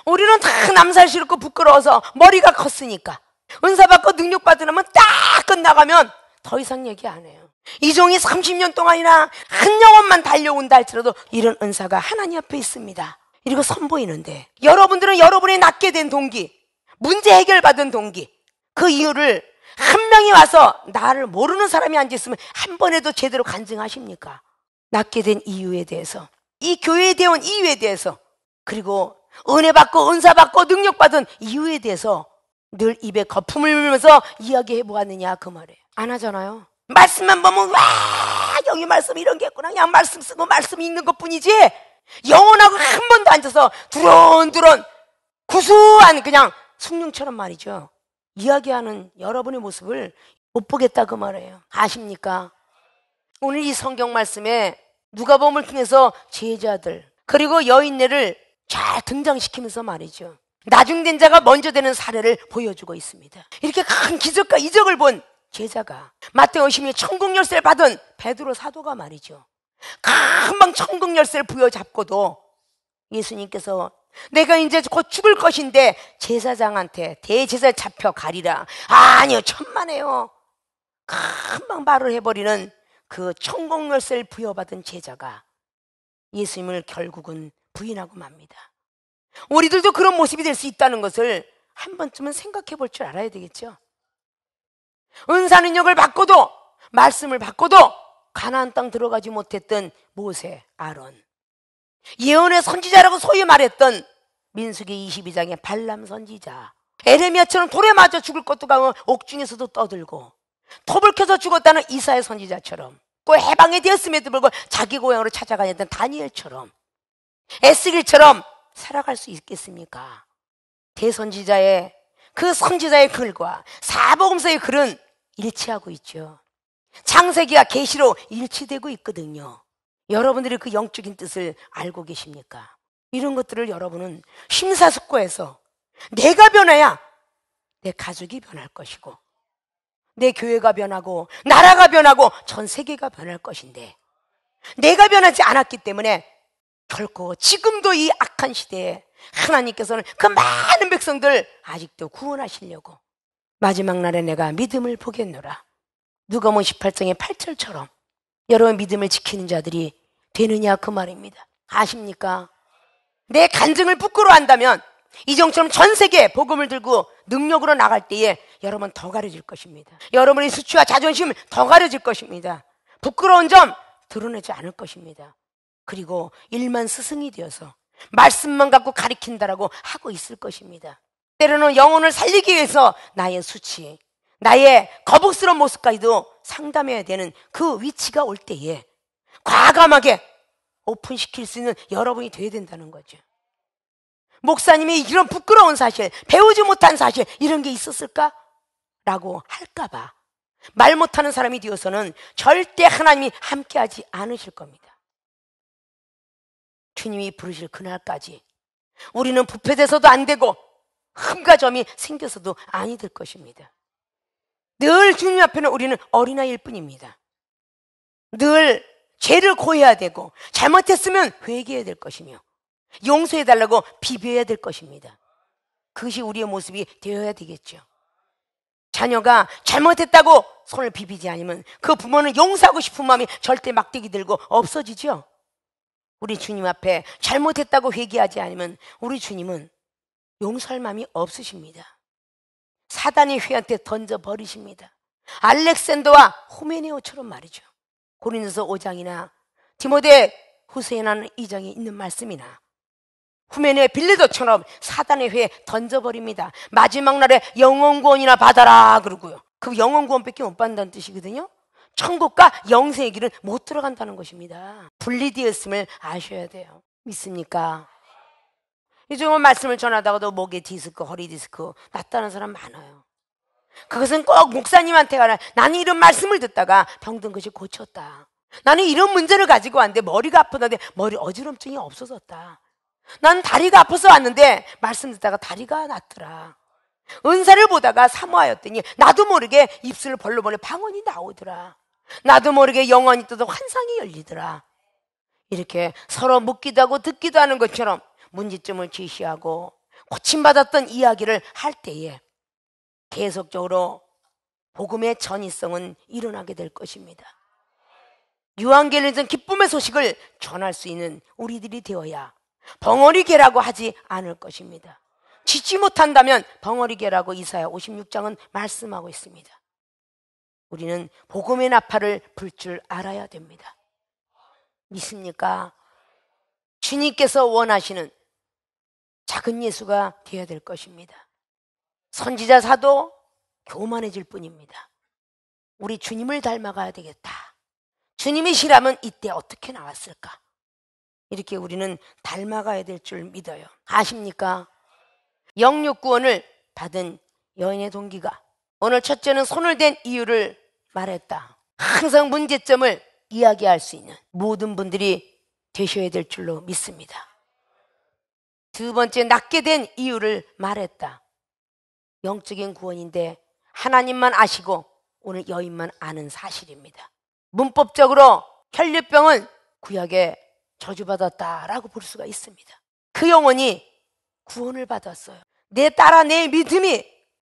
우리는 다 남살 싫고 부끄러워서 머리가 컸으니까 은사 받고 능력 받으려면 딱 끝나가면 더 이상 얘기 안 해요. 이종이 30년 동안이나 한 영혼만 달려온다 할지라도 이런 은사가 하나님 앞에 있습니다. 이러고 선보이는데 여러분들은 여러분이 낳게 된 동기, 문제 해결받은 동기, 그 이유를 한 명이 와서 나를 모르는 사람이 앉아있으면 한 번에도 제대로 간증하십니까? 낳게 된 이유에 대해서, 이 교회에 대한 이유에 대해서, 그리고 은혜 받고 은사 받고 능력 받은 이유에 대해서 늘 입에 거품을 물면서 이야기해 보았느냐 그 말이에요. 안 하잖아요. 말씀만 보면 와 여기 말씀 이런 게 있구나. 그냥 말씀 쓰고 말씀 읽는 것뿐이지 영혼하고 한 번도 앉아서 두런두런 구수한 그냥 숭늉처럼 말이죠. 이야기하는 여러분의 모습을 못 보겠다 그 말이에요. 아십니까? 오늘 이 성경 말씀에 누가복음을 통해서 제자들 그리고 여인네를 잘 등장시키면서 말이죠. 나중된 자가 먼저 되는 사례를 보여주고 있습니다. 이렇게 큰 기적과 이적을 본 제자가 마태복음 16장 천국 열쇠를 받은 베드로 사도가 말이죠. 금방 천국 열쇠를 부여잡고도 예수님께서 내가 이제 곧 죽을 것인데 제사장한테 대제사에 잡혀 가리라. 아니요, 천만에요. 금방 말을 해버리는 그 천국 열쇠를 부여받은 제자가 예수님을 결국은 부인하고 맙니다. 우리들도 그런 모습이 될 수 있다는 것을 한 번쯤은 생각해 볼 줄 알아야 되겠죠. 은사 능력을 받고도 말씀을 받고도 가나안 땅 들어가지 못했던 모세, 아론, 예언의 선지자라고 소위 말했던 민수기 22장의 발람 선지자, 에레미야처럼 돌에 맞아 죽을 것도 가고 옥중에서도 떠들고 톱을 켜서 죽었다는 이사야 선지자처럼, 그 해방이 되었음에도 불구하고 자기 고향으로 찾아가였던 다니엘처럼, 에스겔처럼 살아갈 수 있겠습니까? 대선지자의 그 선지자의 글과 사복음서의 글은 일치하고 있죠. 창세기와 계시로 일치되고 있거든요. 여러분들이 그 영적인 뜻을 알고 계십니까? 이런 것들을 여러분은 심사숙고해서 내가 변해야 내 가족이 변할 것이고, 내 교회가 변하고, 나라가 변하고, 전 세계가 변할 것인데, 내가 변하지 않았기 때문에 결코 지금도 이 악한 시대에 하나님께서는 그 많은 백성들 아직도 구원하시려고 마지막 날에 내가 믿음을 보겠노라. 누가복음 18장의 8절처럼 여러분 믿음을 지키는 자들이 되느냐 그 말입니다. 아십니까? 내 간증을 부끄러워한다면 이정처럼 전 세계에 복음을 들고 능력으로 나갈 때에 여러분 더 가려질 것입니다. 여러분의 수치와 자존심 더 가려질 것입니다. 부끄러운 점 드러내지 않을 것입니다. 그리고 일만 스승이 되어서 말씀만 갖고 가리킨다라고 하고 있을 것입니다. 때로는 영혼을 살리기 위해서 나의 수치, 나의 거북스러운 모습까지도 상담해야 되는 그 위치가 올 때에 과감하게 오픈시킬 수 있는 여러분이 되어야 된다는 거죠. 목사님이 이런 부끄러운 사실, 배우지 못한 사실, 이런 게 있었을까? 라고 할까봐 말 못하는 사람이 되어서는 절대 하나님이 함께하지 않으실 겁니다. 주님이 부르실 그날까지 우리는 부패돼서도 안 되고 흠과 점이 생겨서도 아니 될 것입니다. 늘 주님 앞에는 우리는 어린아이일 뿐입니다. 늘 죄를 고해야 되고 잘못했으면 회개해야 될 것이며 용서해달라고 비벼야 될 것입니다. 그것이 우리의 모습이 되어야 되겠죠. 자녀가 잘못했다고 손을 비비지 않으면 그 부모는 용서하고 싶은 마음이 절대 막대기 들고 없어지죠. 우리 주님 앞에 잘못했다고 회개하지 않으면 우리 주님은 용서할 마음이 없으십니다. 사단이 회한테 던져버리십니다. 알렉산더와 후메네오처럼 말이죠. 고린도서 5장이나 디모데 후서에는 2장에 있는 말씀이나 후메네 빌레도처럼 사단의 회에 던져버립니다. 마지막 날에 영원구원이나 받아라 그러고요. 그 영원구원밖에 못 받는다는 뜻이거든요. 천국과 영생의 길은 못 들어간다는 것입니다. 분리되었음을 아셔야 돼요. 믿습니까? 요즘은 말씀을 전하다가도 목에 디스크, 허리 디스크 났다는 사람 많아요. 그것은 꼭 목사님한테 가라. 나는 이런 말씀을 듣다가 병든 것이 고쳤다. 나는 이런 문제를 가지고 왔는데 머리가 아프다는데 머리 어지럼증이 없어졌다. 난 다리가 아파서 왔는데 말씀 듣다가 다리가 낫더라. 은사를 보다가 사모하였더니 나도 모르게 입술을 벌려보니 방언이 나오더라. 나도 모르게 영혼이 떠도 환상이 열리더라. 이렇게 서로 묻기도 하고 듣기도 하는 것처럼 문제점을 제시하고 고침받았던 이야기를 할 때에 계속적으로 복음의 전이성은 일어나게 될 것입니다. 유한겔리전 기쁨의 소식을 전할 수 있는 우리들이 되어야 벙어리개라고 하지 않을 것입니다. 짓지 못한다면 벙어리개라고 이사야 56장은 말씀하고 있습니다. 우리는 복음의 나팔을 불 줄 알아야 됩니다. 믿습니까? 주님께서 원하시는 작은 예수가 되어야 될 것입니다. 선지자 사도 교만해질 뿐입니다. 우리 주님을 닮아가야 되겠다. 주님이시라면 이때 어떻게 나왔을까? 이렇게 우리는 닮아가야 될 줄 믿어요. 아십니까? 영육구원을 받은 여인의 동기가 오늘 첫째는 손을 댄 이유를 말했다. 항상 문제점을 이야기할 수 있는 모든 분들이 되셔야 될 줄로 믿습니다. 두 번째, 낫게 된 이유를 말했다. 영적인 구원인데 하나님만 아시고 오늘 여인만 아는 사실입니다. 문법적으로 혈류병은 구약에 저주받았다라고 볼 수가 있습니다. 그 영혼이 구원을 받았어요. 내 딸아, 내 믿음이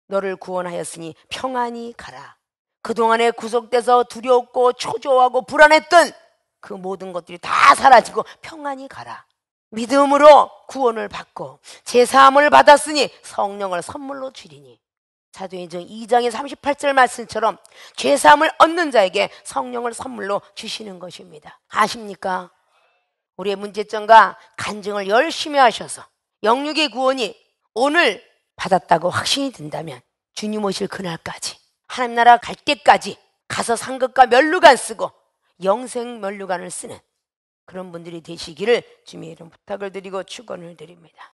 너를 구원하였으니 평안히 가라. 그동안에 구속돼서 두렵고 초조하고 불안했던 그 모든 것들이 다 사라지고 평안히 가라. 믿음으로 구원을 받고 제사함을 받았으니 성령을 선물로 주리니. 사도행전 2장의 38절 말씀처럼 제사함을 얻는 자에게 성령을 선물로 주시는 것입니다. 아십니까? 우리의 문제점과 간증을 열심히 하셔서 영육의 구원이 오늘 받았다고 확신이 든다면 주님 오실 그날까지, 하나님 나라 갈 때까지 가서 상급과 면류관 쓰고 영생 면류관을 쓰는 그런 분들이 되시기를 주님의 이름 부탁을 드리고 축원을 드립니다.